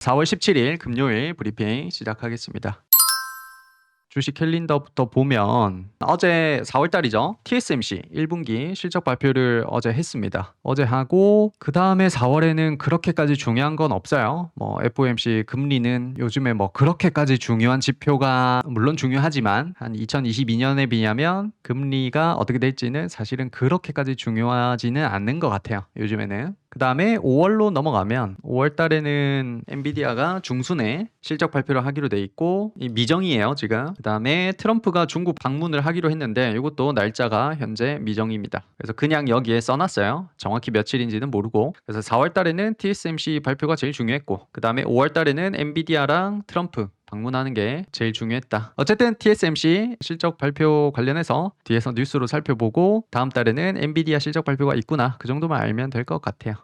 4월 17일 금요일 브리핑 시작하겠습니다. 주식 캘린더부터 보면 어제 4월달이죠. TSMC 1분기 실적 발표를 어제 했습니다. 어제 하고 그 다음에 4월에는 그렇게까지 중요한 건 없어요. FOMC 금리는 요즘에 그렇게까지 중요한 지표가 물론 중요하지만 한 2022년에 비하면 금리가 어떻게 될지는 사실은 그렇게까지 중요하지는 않는 것 같아요. 요즘에는. 그 다음에 5월로 넘어가면 5월 달에는 엔비디아가 중순에 실적 발표를 하기로 돼 있고 이 미정이에요 지금. 그 다음에 트럼프가 중국 방문을 하기로 했는데 이것도 날짜가 현재 미정입니다. 그래서 그냥 여기에 써놨어요. 정확히 며칠인지는 모르고. 그래서 4월 달에는 TSMC 발표가 제일 중요했고 그 다음에 5월 달에는 엔비디아랑 트럼프 방문하는 게 제일 중요했다. 어쨌든 TSMC 실적 발표 관련해서 뒤에서 뉴스로 살펴보고 다음 달에는 엔비디아 실적 발표가 있구나. 그 정도만 알면 될 것 같아요.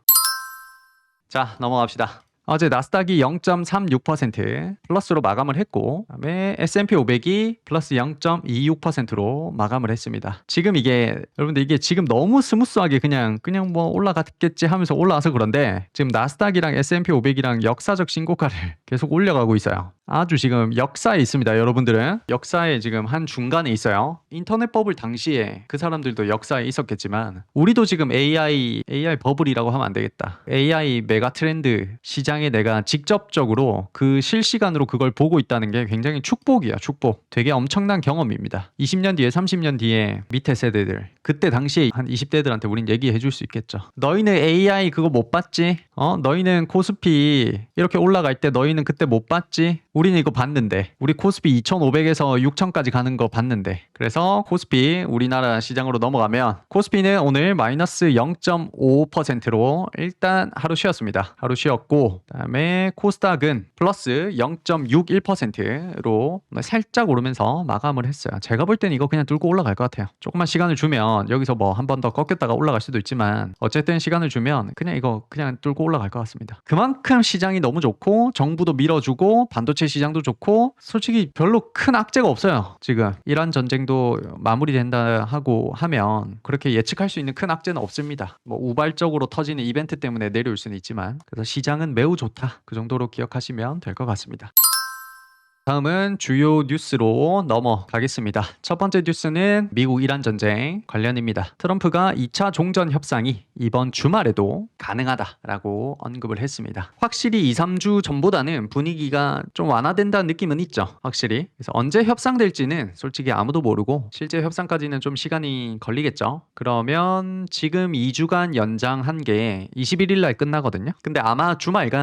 자, 넘어갑시다. 어제 나스닥이 0.36% 플러스로 마감을 했고 그다음에 S&P 500이 플러스 0.26%로 마감을 했습니다. 지금 여러분들 이게 지금 너무 스무스하게 그냥 올라갔겠지 하면서 올라와서 그런데 지금 나스닥이랑 S&P 500이랑 역사적 신고가를 계속 올려가고 있어요. 아주 지금 역사에 있습니다. 여러분들은 역사에 지금 한 중간에 있어요. 인터넷 버블 당시에 그 사람들도 역사에 있었겠지만 우리도 지금 AI 버블이라고 하면 안 되겠다. AI 메가 트렌드 시장에 내가 직접적으로 그 실시간으로 그걸 보고 있다는 게 굉장히 축복이야. 축복. 되게 엄청난 경험입니다. 20년 뒤에 30년 뒤에 밑에 세대들 그때 당시에 한 20대들한테 우린 얘기해 줄 수 있겠죠. 너희는 AI 그거 못 봤지? 너희는 코스피 이렇게 올라갈 때 너희는 그때 못 봤지? 우리는 이거 봤는데 우리 코스피 2,500에서 6,000까지 가는 거 봤는데 그래서 코스피 우리나라 시장으로 넘어가면 코스피는 오늘 마이너스 0.5%로 일단 하루 쉬었습니다. 하루 쉬었고 그다음에 코스닥은 플러스 0.61%로 살짝 오르면서 마감을 했어요. 제가 볼 때는 이거 그냥 뚫고 올라갈 것 같아요. 조금만 시간을 주면 여기서 한 번 더 꺾였다가 올라갈 수도 있지만 어쨌든 시간을 주면 이거 그냥 뚫고 올라갈 것 같습니다. 그만큼 시장이 너무 좋고 정부도 밀어주고 반도체 시장도 좋고 솔직히 별로 큰 악재가 없어요. 지금 이란 전쟁도 마무리된다 하고 하면 그렇게 예측할 수 있는 큰 악재는 없습니다. 우발적으로 터지는 이벤트 때문에 내려올 수는 있지만 그래서 시장은 매우 좋다. 그 정도로 기억하시면 될 것 같습니다. 다음은 주요 뉴스로 넘어가겠습니다. 첫 번째 뉴스는 미국 이란 전쟁 관련입니다. 트럼프가 2차 종전 협상이 이번 주말에도 가능하다라고 언급을 했습니다. 확실히 2, 3주 전보다는 분위기가 좀 완화된다는 느낌은 있죠. 확실히. 그래서 언제 협상될지는 솔직히 아무도 모르고 실제 협상까지는 좀 시간이 걸리겠죠. 그러면 지금 2주간 연장한 게 21일 날 끝나거든요. 근데 아마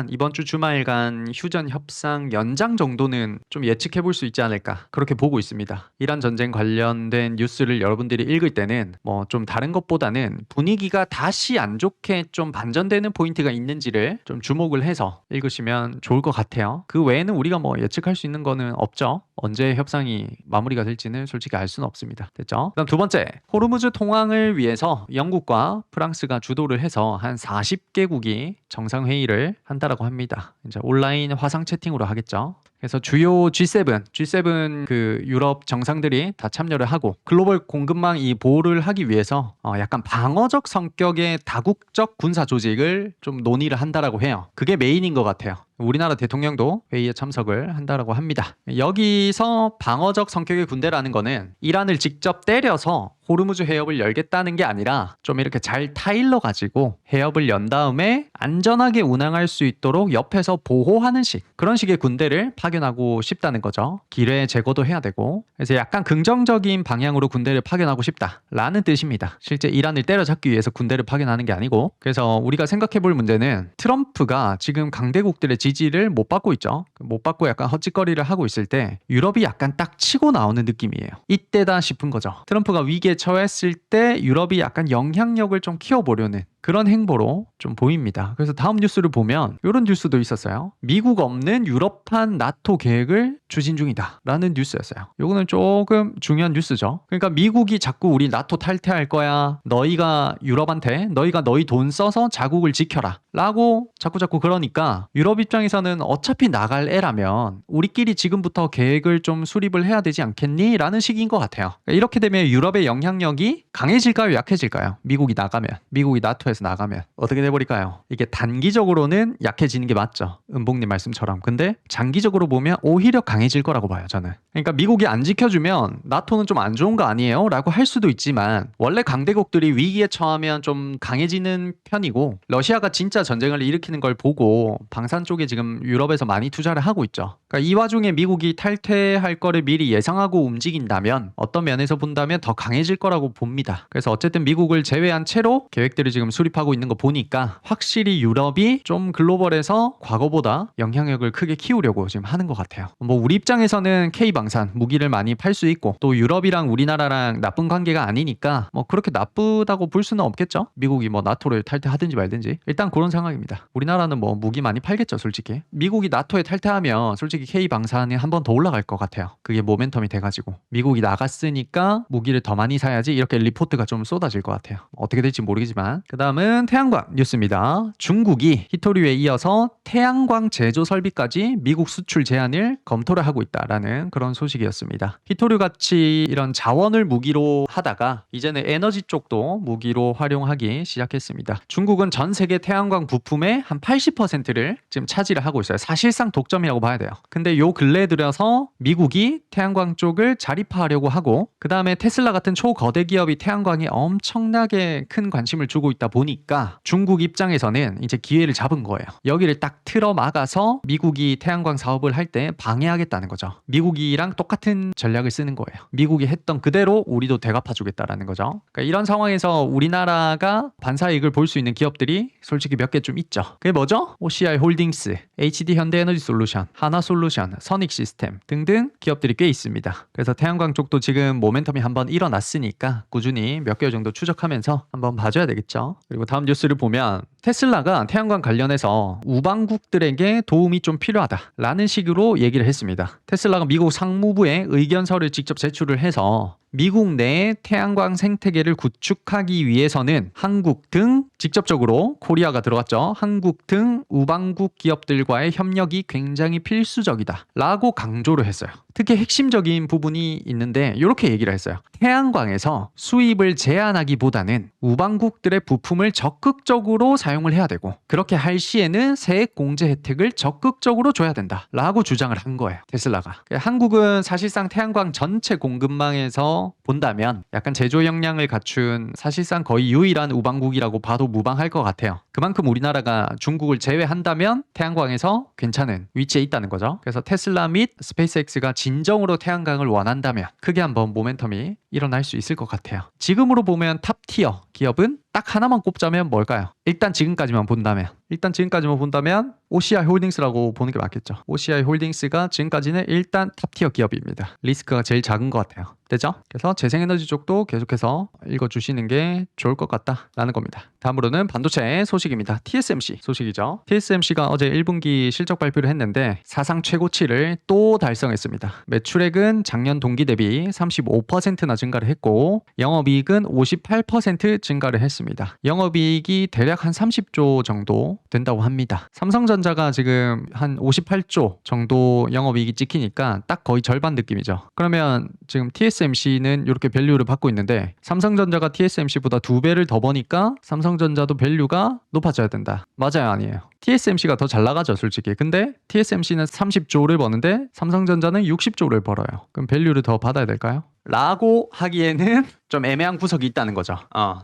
이번 주 주말간 휴전 협상 연장 정도는 좀 예측해 볼 수 있지 않을까 그렇게 보고 있습니다. 이란 전쟁 관련된 뉴스를 여러분들이 읽을 때는 좀 다른 것보다는 분위기가 다시 안 좋게 좀 반전되는 포인트가 있는지를 좀 주목을 해서 읽으시면 좋을 것 같아요. 그 외에는 우리가 예측할 수 있는 거는 없죠. 언제 협상이 마무리가 될지는 솔직히 알 수는 없습니다. 됐죠? 그다음 두 번째, 호르무즈 통항을 위해서 영국과 프랑스가 주도를 해서 한 40개국이 정상회의를 한다라고 합니다. 이제 온라인 화상 채팅으로 하겠죠. 그래서 주요 G7 그 유럽 정상들이 다 참여를 하고 글로벌 공급망 이 보호를 하기 위해서 약간 방어적 성격의 다국적 군사 조직을 좀 논의를 한다라고 해요. 그게 메인인 것 같아요. 우리나라 대통령도 회의에 참석을 한다라고 합니다. 여기서 방어적 성격의 군대라는 거는 이란을 직접 때려서 호르무즈 해협을 열겠다는 게 아니라 좀 이렇게 잘 타일러 가지고 해협을 연 다음에 안전하게 운항할 수 있도록 옆에서 보호하는 그런 식의 군대를 파견하고 싶다는 거죠. 기뢰 제거도 해야 되고 그래서 약간 긍정적인 방향으로 군대를 파견하고 싶다라는 뜻입니다. 실제 이란을 때려잡기 위해서 군대를 파견하는 게 아니고 그래서 우리가 생각해 볼 문제는 트럼프가 지금 강대국들의 지지를 못 받고 있죠. 못 받고 약간 헛짓거리를 하고 있을 때 유럽이 약간 딱 치고 나오는 느낌이에요. 이때다 싶은 거죠. 트럼프가 위기에 처했을 때 유럽이 약간 영향력을 좀 키워보려는 그런 행보로 좀 보입니다. 그래서 다음 뉴스를 보면 이런 뉴스도 있었어요. 미국 없는 유럽판 나토 계획을 추진 중이다 라는 뉴스였어요. 이거는 조금 중요한 뉴스죠. 그러니까 미국이 자꾸 우리 나토 탈퇴할 거야. 너희가 유럽한테 너희 돈 써서 자국을 지켜라 라고 자꾸 그러니까 유럽이 입장에서는 어차피 나갈 애라면 우리끼리 지금부터 계획을 좀 수립을 해야 되지 않겠니? 라는 식인 것 같아요. 이렇게 되면 유럽의 영향력이 강해질까요? 약해질까요? 미국이 나가면, 미국이 나토에서 나가면 어떻게 돼버릴까요? 이게 단기적으로는 약해지는 게 맞죠. 은봉님 말씀처럼. 근데 장기적으로 보면 오히려 강해질 거라고 봐요, 저는. 그러니까 미국이 안 지켜주면 나토는 좀 안 좋은 거 아니에요? 라고 할 수도 있지만 원래 강대국들이 위기에 처하면 좀 강해지는 편이고 러시아가 진짜 전쟁을 일으키는 걸 보고 방산 쪽에 지금 유럽에서 많이 투자를 하고 있죠. 그러니까 이 와중에 미국이 탈퇴할 거를 미리 예상하고 움직인다면 어떤 면에서 본다면 더 강해질 거라고 봅니다. 그래서 어쨌든 미국을 제외한 채로 계획들을 지금 수립하고 있는 거 보니까 확실히 유럽이 좀 글로벌에서 과거보다 영향력을 크게 키우려고 지금 하는 것 같아요. 뭐 우리 입장에서는 K방산 무기를 많이 팔 수 있고 또 유럽이랑 우리나라랑 나쁜 관계가 아니니까 뭐 그렇게 나쁘다고 볼 수는 없겠죠. 미국이 뭐 나토를 탈퇴하든지 말든지 일단 그런 상황입니다. 우리나라는 뭐 무기 많이 팔겠죠, 솔직히. 미국이 나토에 탈퇴하면 솔직히 K방산이 한 번 더 올라갈 것 같아요. 그게 모멘텀이 돼가지고 미국이 나갔으니까 무기를 더 많이 사야지 이렇게 리포트가 좀 쏟아질 것 같아요. 어떻게 될지 모르겠지만 그 다음은 태양광 뉴스입니다. 중국이 히토류에 이어서 태양광 제조 설비까지 미국 수출 제한을 검토를 하고 있다라는 그런 소식이었습니다. 히토류 같이 이런 자원을 무기로 하다가 이제는 에너지 쪽도 무기로 활용하기 시작했습니다. 중국은 전 세계 태양광 부품의 한 80%를 지금 차지를 하고 있어요. 사실상 독점이라고 봐야 돼요. 근데 요 근래 들여서 미국이 태양광 쪽을 자립화하려고 하고 그 다음에 테슬라 같은 초거대 기업이 태양광에 엄청나게 큰 관심을 주고 있다 보니까 중국 입장에서는 이제 기회를 잡은 거예요. 여기를 딱 틀어 막아서 미국이 태양광 사업을 할 때 방해하겠다는 거죠. 미국이랑 똑같은 전략을 쓰는 거예요. 미국이 했던 그대로 우리도 대갚아 주겠다라는 거죠. 그러니까 이런 상황에서 우리나라가 반사이익을 볼 수 있는 기업들이 솔직히 몇 개 좀 있죠. 그게 뭐죠? OCI 홀딩스, HD 현대에너지솔루션, 하나솔루션, 선익시스템 등등 기업들이 꽤 있습니다. 그래서 태양광 쪽도 지금 모멘텀이 한번 일어났으니까 꾸준히 몇 개월 정도 추적하면서 한번 봐줘야 되겠죠. 그리고 다음 뉴스를 보면 테슬라가 태양광 관련해서 우방국들에게 도움이 좀 필요하다라는 식으로 얘기를 했습니다. 테슬라가 미국 상무부에 의견서를 직접 제출을 해서 미국 내 태양광 생태계를 구축하기 위해서는 한국 등 직접적으로 코리아가 들어갔죠. 한국 등 우방국 기업들과의 협력이 굉장히 필수적이다 라고 강조를 했어요. 특히 핵심적인 부분이 있는데 이렇게 얘기를 했어요. 태양광에서 수입을 제한하기보다는 우방국들의 부품을 적극적으로 사용을 해야 되고 그렇게 할 시에는 세액 공제 혜택을 적극적으로 줘야 된다 라고 주장을 한 거예요. 테슬라가. 한국은 사실상 태양광 전체 공급망에서 본다면 약간 제조 역량을 갖춘 사실상 거의 유일한 우방국이라고 봐도 무방할 것 같아요. 그만큼 우리나라가 중국을 제외한다면 태양광에서 괜찮은 위치에 있다는 거죠. 그래서 테슬라 및 스페이스X가 진정으로 태양광을 원한다면 크게 한번 모멘텀이 일어날 수 있을 것 같아요. 지금으로 보면 탑티어 기업은 딱 하나만 꼽자면 뭘까요? 일단 지금까지만 본다면 OCI 홀딩스라고 보는 게 맞겠죠. OCI 홀딩스가 지금까지는 일단 탑티어 기업입니다. 리스크가 제일 작은 것 같아요. 되죠? 그래서 재생에너지 쪽도 계속해서 읽어주시는 게 좋을 것 같다라는 겁니다. 다음으로는 반도체 소식입니다. TSMC 소식이죠. TSMC가 어제 1분기 실적 발표를 했는데 사상 최고치를 또 달성했습니다. 매출액은 작년 동기 대비 35%나 증가를 했고 영업이익은 58% 증가를 했습니다. 영업이익이 대략 한 30조 정도 된다고 합니다. 삼성전자가 지금 한 58조 정도 영업이익이 찍히니까 딱 거의 절반 느낌이죠. 그러면 지금 TSMC는 이렇게 밸류를 받고 있는데 삼성전자가 TSMC보다 2배를 더 버니까 삼성전자도 밸류가 높아져야 된다. 맞아요, 아니에요? TSMC가 더 잘 나가죠, 솔직히. 근데 TSMC는 30조를 버는데 삼성전자는 60조를 벌어요. 그럼 밸류를 더 받아야 될까요? 라고 하기에는 좀 애매한 구석이 있다는 거죠.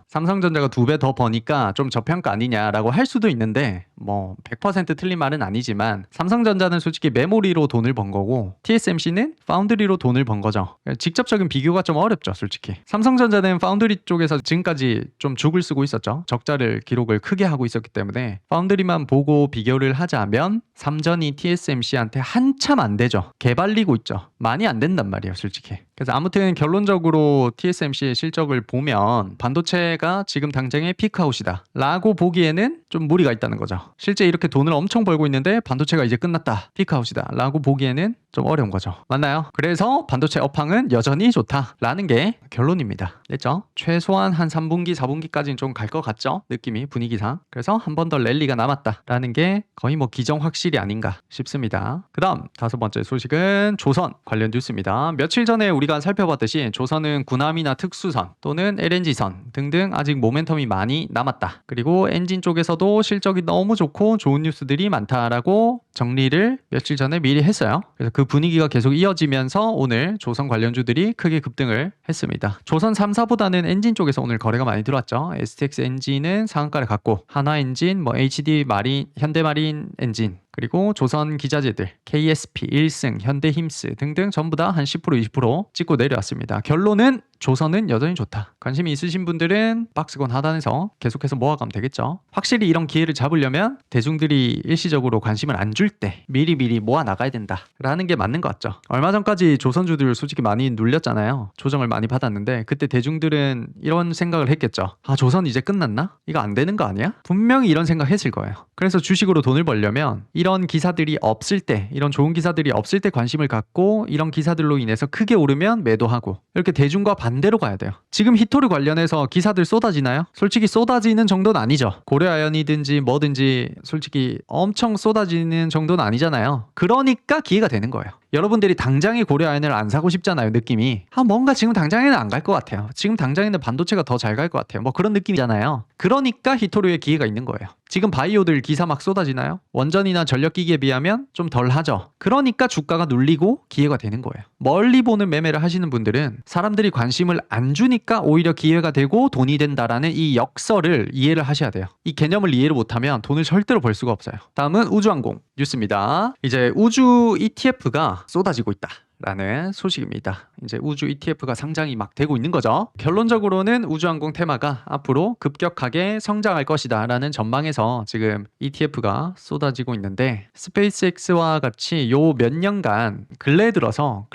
삼성전자가 2배 더 버니까 좀 저평가 아니냐라고 할 수도 있는데 뭐 100% 틀린 말은 아니지만 삼성전자는 솔직히 메모리로 돈을 번 거고 TSMC는 파운드리로 돈을 번 거죠. 직접적인 비교가 좀 어렵죠, 솔직히. 삼성전자는 파운드리 쪽에서 지금까지 좀 죽을 쓰고 있었죠. 적자를 기록을 크게 하고 있었기 때문에 파운드리만 보고 비교를 하자면 삼전이 TSMC한테 한참 안 되죠. 개발리고 있죠. 많이 안 된단 말이에요, 솔직히. 그래서 아무튼 결론적으로 TSMC의 실적을 보면 반도체가 지금 당장의 피크아웃이다 라고 보기에는 좀 무리가 있다는 거죠. 실제 이렇게 돈을 엄청 벌고 있는데 반도체가 이제 끝났다, 피크아웃이다 라고 보기에는 좀 어려운 거죠. 맞나요? 그래서 반도체 업황은 여전히 좋다라는 게 결론입니다. 됐죠? 최소한 한 3분기, 4분기까지는 좀 갈 것 같죠? 느낌이, 분위기상. 그래서 한 번 더 랠리가 남았다라는 게 거의 뭐 기정확실이 아닌가 싶습니다. 그 다음 5번째 소식은 조선 관련 뉴스입니다. 며칠 전에 우리가 살펴봤듯이 조선은 군함이나 특수선 또는 LNG선 등등 아직 모멘텀이 많이 남았다. 그리고 엔진 쪽에서도 실적이 너무 좋고 좋은 뉴스들이 많다라고 정리를 며칠 전에 미리 했어요. 그래서 그 분위기가 계속 이어지면서 오늘 조선 관련주들이 크게 급등을 했습니다. 조선 3사보다는 엔진 쪽에서 오늘 거래가 많이 들어왔죠. STX 엔진은 상한가를 갔고 하나 엔진, 뭐 HD 마린, 현대 마린 엔진, 그리고 조선 기자재들, KSP, 일승, 현대힘스 등등 전부 다 한 10% 20% 찍고 내려왔습니다. 결론은 조선은 여전히 좋다. 관심이 있으신 분들은 박스권 하단에서 계속해서 모아가면 되겠죠. 확실히 이런 기회를 잡으려면 대중들이 일시적으로 관심을 안 줄 때 미리미리 모아 나가야 된다라는 게 맞는 것 같죠. 얼마 전까지 조선주들 솔직히 많이 눌렸잖아요. 조정을 많이 받았는데 그때 대중들은 이런 생각을 했겠죠. 아, 조선 이제 끝났나? 이거 안 되는 거 아니야? 분명히 이런 생각 했을 거예요. 그래서 주식으로 돈을 벌려면 이런 기사들이 없을 때, 이런 좋은 기사들이 없을 때 관심을 갖고 이런 기사들로 인해서 크게 오르면 매도하고 이렇게 대중과 반대로 가야 돼요. 지금 히토류 관련해서 기사들 쏟아지나요? 솔직히 쏟아지는 정도는 아니죠. 고려아연이든지 뭐든지 솔직히 엄청 쏟아지는 정도는 아니잖아요. 그러니까 기회가 되는 거예요. 여러분들이 당장에 고려아연을 안 사고 싶잖아요, 느낌이. 뭔가 지금 당장에는 안 갈 것 같아요. 지금 당장에는 반도체가 더 잘 갈 것 같아요. 뭐 그런 느낌이잖아요. 그러니까 히토류에 기회가 있는 거예요. 지금 바이오들 기사 막 쏟아지나요? 원전이나 전력기기에 비하면 좀 덜 하죠. 그러니까 주가가 눌리고 기회가 되는 거예요. 멀리 보는 매매를 하시는 분들은 사람들이 관심을 안 주니까 오히려 기회가 되고 돈이 된다라는 이 역설을 이해를 하셔야 돼요. 이 개념을 이해를 못하면 돈을 절대로 벌 수가 없어요. 다음은 우주항공 뉴스입니다. 이제 우주 ETF가 쏟아지고 있다 라는 소식입니다. 이제 우주 ETF가 상장이 막 되고 있는 거죠. 결론적으로는 우주항공 테마가 앞으로 급격하게 성장할 것이다 라는 전망에서 지금 ETF가 쏟아지고 있는데, 스페이스X와 같이 요 몇 년간 근래 들어서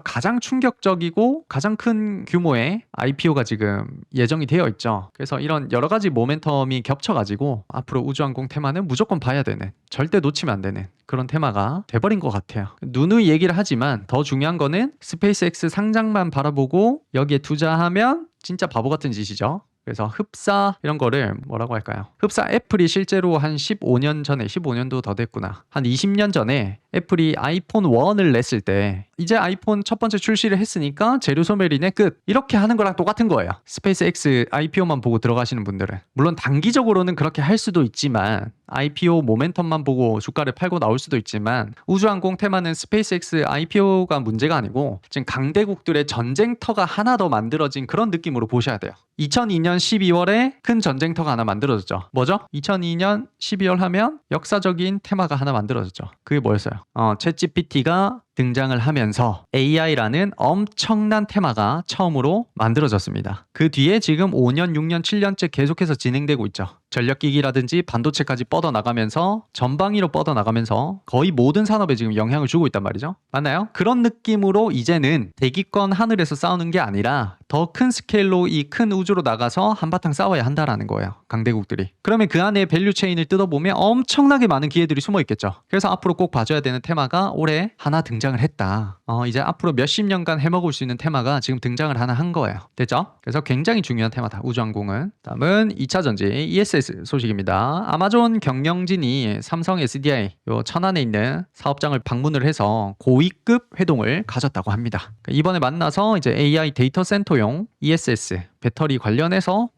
가장 충격적이고 가장 큰 규모의 IPO가 지금 예정이 되어 있죠. 그래서 이런 여러 가지 모멘텀이 겹쳐가지고 앞으로 우주항공 테마는 무조건 봐야 되는, 절대 놓치면 안 되는 그런 테마가 돼버린 것 같아요. 누누이 얘기를 하지만 더 중요한 거는 스페이스X 상장만 바라보고 여기에 투자하면 진짜 바보 같은 짓이죠. 그래서 흡사 이런 거를 뭐라고 할까요? 흡사 애플이 실제로 한 15년 전에, 15년도 더 됐구나, 한 20년 전에 애플이 아이폰 1을 냈을 때 이제 아이폰 첫 번째 출시를 했으니까 재료 소멸이네 끝, 이렇게 하는 거랑 똑같은 거예요. 스페이스X IPO만 보고 들어가시는 분들은. 물론 단기적으로는 그렇게 할 수도 있지만, IPO 모멘텀만 보고 주가를 팔고 나올 수도 있지만, 우주항공 테마는 스페이스X IPO가 문제가 아니고 지금 강대국들의 전쟁터가 하나 더 만들어진 그런 느낌으로 보셔야 돼요. 2002년 12월에 큰 전쟁터가 하나 만들어졌죠. 뭐죠? 2002년 12월 하면 역사적인 테마가 하나 만들어졌죠. 그게 뭐였어요? 챗GPT가 등장을 하면서 AI라는 엄청난 테마가 처음으로 만들어졌습니다. 그 뒤에 지금 5년, 6년, 7년째 계속해서 진행되고 있죠. 전력기기라든지 반도체까지 뻗어나가면서, 전방위로 뻗어나가면서 거의 모든 산업에 지금 영향을 주고 있단 말이죠. 맞나요? 그런 느낌으로 이제는 대기권 하늘에서 싸우는 게 아니라 더 큰 스케일로 이 큰 우주로 나가서 한바탕 싸워야 한다라는 거예요, 강대국들이. 그러면 그 안에 밸류 체인을 뜯어보면 엄청나게 많은 기회들이 숨어 있겠죠. 그래서 앞으로 꼭 봐줘야 되는 테마가 올해 하나 등장을 했다. 이제 앞으로 몇십 년간 해먹을 수 있는 테마가 지금 등장을 하나 한 거예요. 됐죠? 그래서 굉장히 중요한 테마다, 우주항공은. 다음은 2차전지 ESS 소식입니다. 아마존 경영진이 삼성 SDI 요 천안에 있는 사업장을 방문을 해서 고위급 회동을 가졌다고 합니다. 이번에 만나서 이제 AI 데이터 센터용 ESS 배터리 관련해서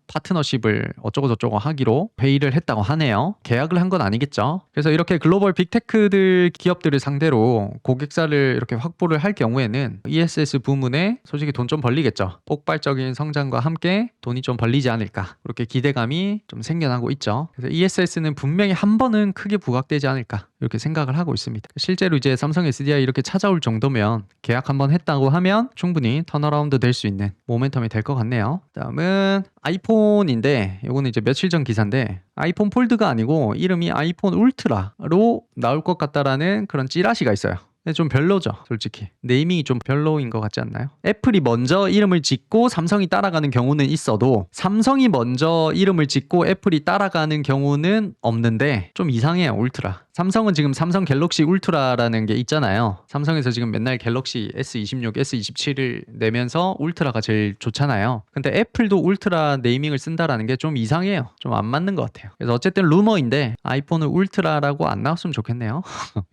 파트너십을 어쩌고저쩌고 하기로 회의를 했다고 하네요. 계약을 한 건 아니겠죠. 그래서 이렇게 글로벌 빅테크들 기업들을 상대로 고객사를 이렇게 확보를 할 경우에는 ESS 부문에 솔직히 돈 좀 벌리겠죠. 폭발적인 성장과 함께 돈이 좀 벌리지 않을까, 그렇게 기대감이 좀 생겨나고 있죠. 그래서 ESS는 분명히 한 번은 크게 부각되지 않을까, 이렇게 생각을 하고 있습니다. 실제로 이제 삼성 SDI 이렇게 찾아올 정도면, 계약 한번 했다고 하면 충분히 턴어라운드 될 수 있는 모멘텀이 될 것 같네요. 다음은 아이폰인데, 이거는 이제 며칠 전 기사인데, 아이폰 폴드가 아니고 이름이 아이폰 울트라로 나올 것 같다라는 그런 찌라시가 있어요. 좀 별로죠, 솔직히. 네이밍이 좀 별로인 것 같지 않나요? 애플이 먼저 이름을 짓고 삼성이 따라가는 경우는 있어도 삼성이 먼저 이름을 짓고 애플이 따라가는 경우는 없는데 좀 이상해요, 울트라. 삼성은 지금 삼성 갤럭시 울트라라는 게 있잖아요. 삼성에서 지금 맨날 갤럭시 S26, S27을 내면서 울트라가 제일 좋잖아요. 근데 애플도 울트라 네이밍을 쓴다라는 게 좀 이상해요. 좀 안 맞는 것 같아요. 그래서 어쨌든 루머인데 아이폰은 울트라라고 안 나왔으면 좋겠네요.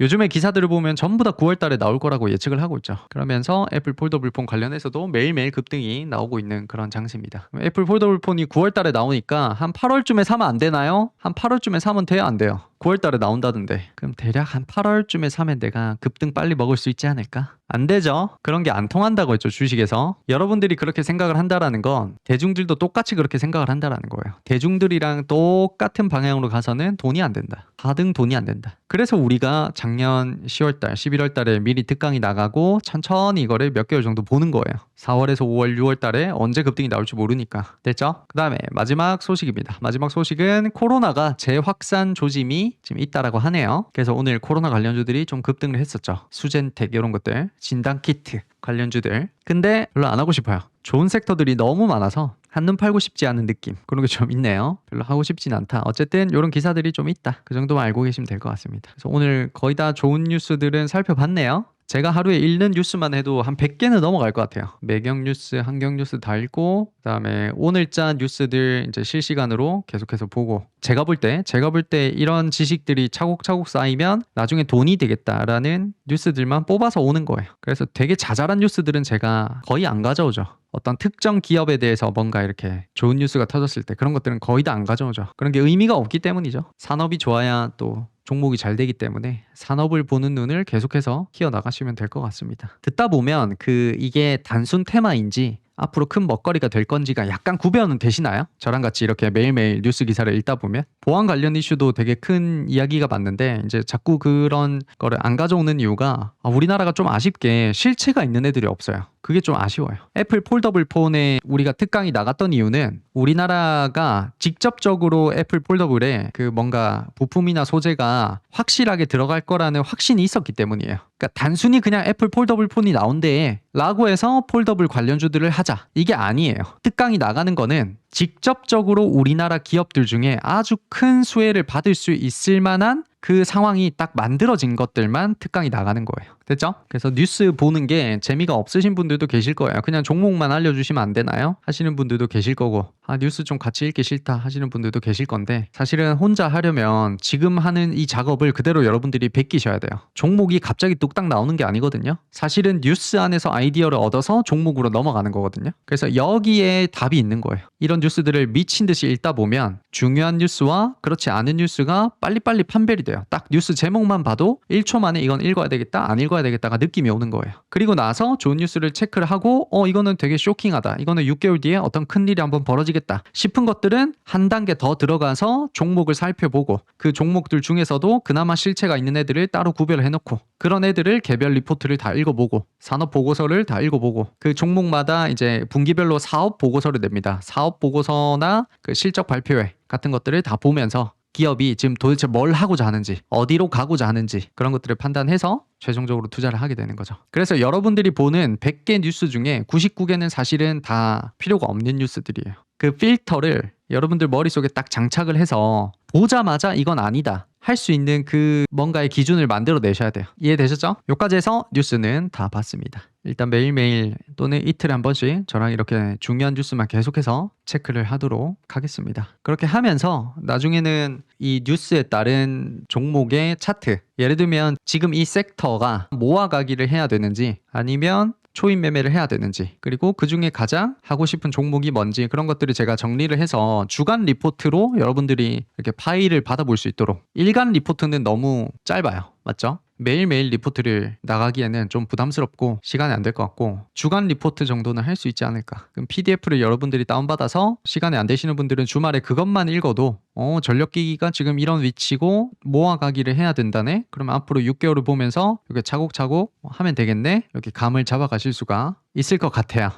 요즘에 기사들을 보면 전부 다 9월 달에 나올 거라고 예측을 하고 있죠. 그러면서 애플 폴더블 폰 관련해서도 매일매일 급등이 나오고 있는 그런 장세입니다. 애플 폴더블 폰이 9월 달에 나오니까 한 8월쯤에 사면 안 되나요? 한 8월쯤에 사면 돼요, 안 돼요? 9월 달에 나온다던데. 그럼 대략 한 8월쯤에 사면 내가 급등 빨리 먹을 수 있지 않을까? 안 되죠. 그런 게 안 통한다고 했죠, 주식에서. 여러분들이 그렇게 생각을 한다라는 건 대중들도 똑같이 그렇게 생각을 한다라는 거예요. 대중들이랑 똑같은 방향으로 가서는 돈이 안 된다. 가등 돈이 안 된다. 그래서 우리가 작년 10월 달, 11월 달에 미리 특강이 나가고 천천히 이거를 몇 개월 정도 보는 거예요. 4월에서 5월, 6월 달에 언제 급등이 나올지 모르니까. 됐죠? 그 다음에 마지막 소식입니다. 마지막 소식은 코로나가 재확산 조짐이 지금 있다라고 하네요. 그래서 오늘 코로나 관련주들이 좀 급등을 했었죠. 수젠텍 이런 것들, 진단키트 관련주들. 근데 별로 안 하고 싶어요. 좋은 섹터들이 너무 많아서 한눈 팔고 싶지 않은 느낌, 그런 게 좀 있네요. 별로 하고 싶진 않다. 어쨌든 이런 기사들이 좀 있다. 그 정도만 알고 계시면 될 것 같습니다. 그래서 오늘 거의 다 좋은 뉴스들은 살펴봤네요. 제가 하루에 읽는 뉴스만 해도 한 100개는 넘어갈 것 같아요. 매경 뉴스, 한경 뉴스 다 읽고, 그다음에 오늘자 뉴스들 이제 실시간으로 계속해서 보고, 제가 볼 때 이런 지식들이 차곡차곡 쌓이면 나중에 돈이 되겠다라는 뉴스들만 뽑아서 오는 거예요. 그래서 되게 자잘한 뉴스들은 제가 거의 안 가져오죠. 어떤 특정 기업에 대해서 뭔가 이렇게 좋은 뉴스가 터졌을 때 그런 것들은 거의 다 안 가져오죠. 그런 게 의미가 없기 때문이죠. 산업이 좋아야 또 종목이 잘 되기 때문에 산업을 보는 눈을 계속해서 키워나가시면 될 것 같습니다. 듣다 보면 이게 단순 테마인지 앞으로 큰 먹거리가 될 건지가 약간 구별은 되시나요? 저랑 같이 이렇게 매일매일 뉴스 기사를 읽다 보면 보안 관련 이슈도 되게 큰 이야기가 많은데 이제 자꾸 그런 거를 안 가져오는 이유가 우리나라가 좀 아쉽게 실체가 있는 애들이 없어요. 그게 좀 아쉬워요. 애플 폴더블 폰에 우리가 특강이 나갔던 이유는 우리나라가 직접적으로 애플 폴더블에 뭔가 부품이나 소재가 확실하게 들어갈 거라는 확신이 있었기 때문이에요. 그러니까 단순히 그냥 애플 폴더블 폰이 나온대 라고 해서 폴더블 관련주들을 하자, 이게 아니에요. 특강이 나가는 거는 직접적으로 우리나라 기업들 중에 아주 큰 수혜를 받을 수 있을 만한 그 상황이 딱 만들어진 것들만 특강이 나가는 거예요. 됐죠? 그래서 뉴스 보는 게 재미가 없으신 분들도 계실 거예요. 그냥 종목만 알려주시면 안 되나요? 하시는 분들도 계실 거고, 뉴스 좀 같이 읽기 싫다 하시는 분들도 계실 건데, 사실은 혼자 하려면 지금 하는 이 작업을 그대로 여러분들이 베끼셔야 돼요. 종목이 갑자기 뚝딱 나오는 게 아니거든요. 사실은 뉴스 안에서 아이디어를 얻어서 종목으로 넘어가는 거거든요. 그래서 여기에 답이 있는 거예요. 이런 뉴스들을 미친 듯이 읽다 보면 중요한 뉴스와 그렇지 않은 뉴스가 빨리빨리 판별이 돼요. 딱 뉴스 제목만 봐도 1초 만에 이건 읽어야 되겠다, 안 읽어야 되겠다가 느낌이 오는 거예요. 그리고 나서 좋은 뉴스를 체크를 하고 이거는 되게 쇼킹하다, 이거는 6개월 뒤에 어떤 큰일이 한번 벌어지겠다 싶은 것들은 한 단계 더 들어가서 종목을 살펴보고, 그 종목들 중에서도 그나마 실체가 있는 애들을 따로 구별을 해놓고, 그런 애들을 개별 리포트를 다 읽어보고, 산업 보고서를 다 읽어보고, 그 종목마다 이제 분기별로 사업 보고서를 냅니다. 사업 보고서나 그 실적 발표회 같은 것들을 다 보면서 기업이 지금 도대체 뭘 하고자 하는지, 어디로 가고자 하는지, 그런 것들을 판단해서 최종적으로 투자를 하게 되는 거죠. 그래서 여러분들이 보는 100개 뉴스 중에 99개는 사실은 다 필요가 없는 뉴스들이에요. 그 필터를 여러분들 머릿속에 딱 장착을 해서 보자마자 이건 아니다 할 수 있는 그 뭔가의 기준을 만들어 내셔야 돼요. 이해되셨죠? 여기까지 해서 뉴스는 다 봤습니다. 일단 매일매일 또는 이틀에 한 번씩 저랑 이렇게 중요한 뉴스만 계속해서 체크를 하도록 하겠습니다. 그렇게 하면서 나중에는 이 뉴스에 따른 종목의 차트, 예를 들면 지금 이 섹터가 모아가기를 해야 되는지 아니면 초입 매매를 해야 되는지, 그리고 그 중에 가장 하고 싶은 종목이 뭔지, 그런 것들을 제가 정리를 해서 주간 리포트로 여러분들이 이렇게 파일을 받아볼 수 있도록. 일간 리포트는 너무 짧아요. 맞죠? 매일매일 리포트를 나가기에는 좀 부담스럽고 시간이 안 될 것 같고, 주간 리포트 정도는 할 수 있지 않을까. 그럼 PDF를 여러분들이 다운받아서 시간이 안 되시는 분들은 주말에 그것만 읽어도 전력기기가 지금 이런 위치고 모아가기를 해야 된다네? 그러면 앞으로 6개월을 보면서 이렇게 차곡차곡 하면 되겠네? 이렇게 감을 잡아가실 수가 있을 것 같아요.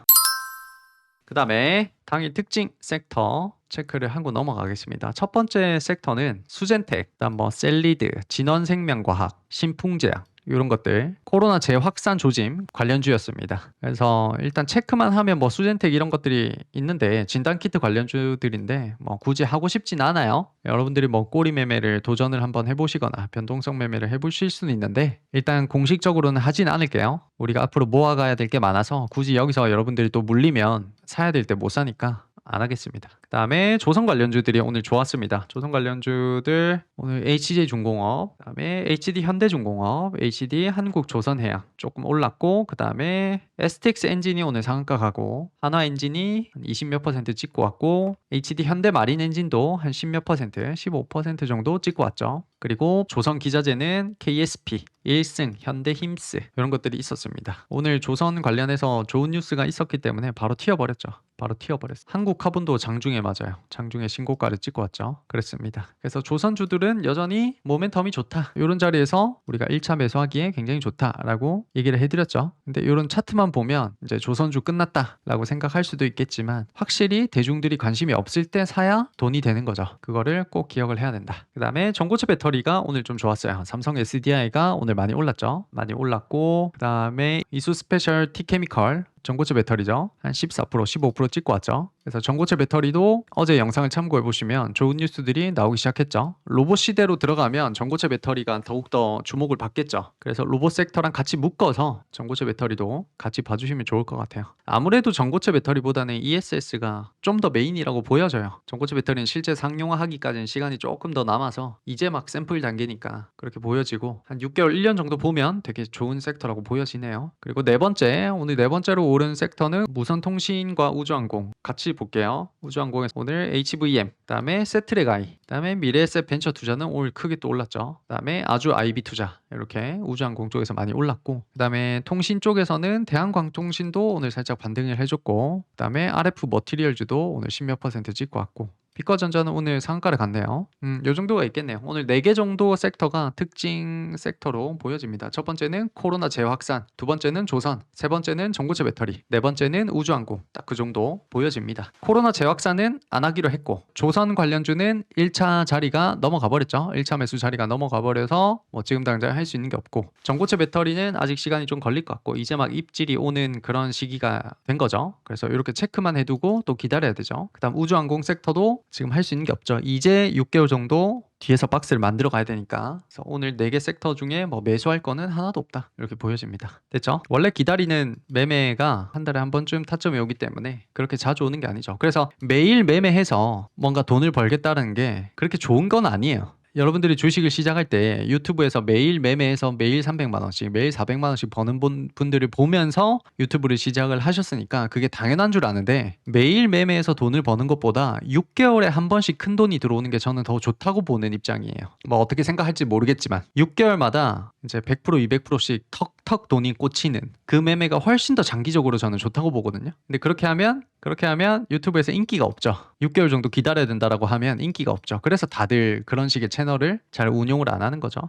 그 다음에 당일 특징 섹터 체크를 하고 넘어가겠습니다. 첫 번째 섹터는 수젠텍, 그다음 셀리드, 진원생명과학, 신풍제약, 이런 것들 코로나 재확산 조짐 관련주였습니다. 그래서 일단 체크만 하면 뭐 수젠텍 이런 것들이 있는데 진단키트 관련주들인데 뭐 굳이 하고 싶진 않아요. 여러분들이 뭐 꼬리 매매를 도전을 한번 해보시거나 변동성 매매를 해보실 수는 있는데 일단 공식적으로는 하진 않을게요. 우리가 앞으로 모아가야 될 게 많아서 굳이 여기서 여러분들이 또 물리면 사야 될 때 못 사니까 안 하겠습니다. 그 다음에 조선 관련주들이 오늘 좋았습니다. 조선 관련주들 오늘 HJ중공업, 그 다음에 HD 현대중공업, HD 한국조선해양 조금 올랐고 그 다음에 STX 엔진이 오늘 상한가 가고 한화 엔진이 한 20몇 퍼센트 찍고 왔고 HD 현대마린 엔진도 한 10몇 퍼센트, 15% 정도 찍고 왔죠. 그리고 조선 기자재는 KSP, 일승, 현대힘스 이런 것들이 있었습니다. 오늘 조선 관련해서 좋은 뉴스가 있었기 때문에 바로 튀어버렸죠. 바로 튀어버렸어요. 한국화분도 장중에 맞아요. 장중에 신고가를 찍고 왔죠. 그랬습니다. 그래서 조선주들은 여전히 모멘텀이 좋다. 이런 자리에서 우리가 1차 매수하기에 굉장히 좋다라고 얘기를 해드렸죠. 근데 이런 차트만 보면 이제 조선주 끝났다라고 생각할 수도 있겠지만 확실히 대중들이 관심이 없을 때 사야 돈이 되는 거죠. 그거를 꼭 기억을 해야 된다. 그 다음에 전고체 배터리가 오늘 좀 좋았어요. 삼성 SDI가 오늘 많이 올랐죠. 많이 올랐고 그 다음에 이수 스페셜 티케미컬 전고체 배터리죠. 한 14%, 15% 찍고 왔죠. 그래서 전고체 배터리도 어제 영상을 참고해 보시면 좋은 뉴스들이 나오기 시작했죠. 로봇 시대로 들어가면 전고체 배터리가 더욱더 주목을 받겠죠. 그래서 로봇 섹터랑 같이 묶어서 전고체 배터리도 같이 봐주시면 좋을 것 같아요. 아무래도 전고체 배터리보다는 ESS가 좀 더 메인이라고 보여져요. 전고체 배터리는 실제 상용화하기까지는 시간이 조금 더 남아서 이제 막 샘플 단계니까 그렇게 보여지고 한 6개월, 1년 정도 보면 되게 좋은 섹터라고 보여지네요. 그리고 네 번째, 오늘 네 번째로 오른 섹터는 무선통신과 우주항공 같이 볼게요. 우주항공에서 오늘 HVM, 그다음에 세트레가이, 그다음에 미래에셋 벤처 투자는 오늘 크게 또 올랐죠. 그다음에 아주 IB 투자 이렇게 우주항공 쪽에서 많이 올랐고, 그다음에 통신 쪽에서는 대한광통신도 오늘 살짝 반등을 해줬고, 그다음에 RF 머티리얼즈도 오늘 10몇 퍼센트 찍고 왔고. 빛과전자는 오늘 상한가를 갔네요. 요 정도가 있겠네요. 오늘 4개 정도 섹터가 특징 섹터로 보여집니다. 첫 번째는 코로나 재확산, 두 번째는 조선, 세 번째는 전고체 배터리, 네 번째는 우주항공. 딱 그 정도 보여집니다. 코로나 재확산은 안 하기로 했고, 조선 관련주는 1차 자리가 넘어가 버렸죠. 1차 매수 자리가 넘어가 버려서 뭐 지금 당장 할 수 있는 게 없고, 전고체 배터리는 아직 시간이 좀 걸릴 것 같고 이제 막 입질이 오는 그런 시기가 된 거죠. 그래서 이렇게 체크만 해두고 또 기다려야 되죠. 그 다음 우주항공 섹터도 지금 할 수 있는 게 없죠. 이제 6개월 정도 뒤에서 박스를 만들어 가야 되니까. 그래서 오늘 4개 섹터 중에 뭐 매수할 거는 하나도 없다 이렇게 보여집니다. 됐죠? 원래 기다리는 매매가 한 달에 한 번쯤 타점이 오기 때문에 그렇게 자주 오는 게 아니죠. 그래서 매일 매매해서 뭔가 돈을 벌겠다는 게 그렇게 좋은 건 아니에요. 여러분들이 주식을 시작할 때 유튜브에서 매일 매매해서 매일 300만 원씩, 매일 400만 원씩 버는 분들을 보면서 유튜브를 시작을 하셨으니까 그게 당연한 줄 아는데, 매일 매매해서 돈을 버는 것보다 6개월에 한 번씩 큰 돈이 들어오는 게 저는 더 좋다고 보는 입장이에요. 뭐 어떻게 생각할지 모르겠지만 6개월마다 이제 100%, 200%씩 턱턱 돈이 꽂히는 그 매매가 훨씬 더 장기적으로 저는 좋다고 보거든요. 근데 그렇게 하면 유튜브에서 인기가 없죠. 6개월 정도 기다려야 된다라고 하면 인기가 없죠. 그래서 다들 그런 식의 채널을 잘 운용을 안 하는 거죠.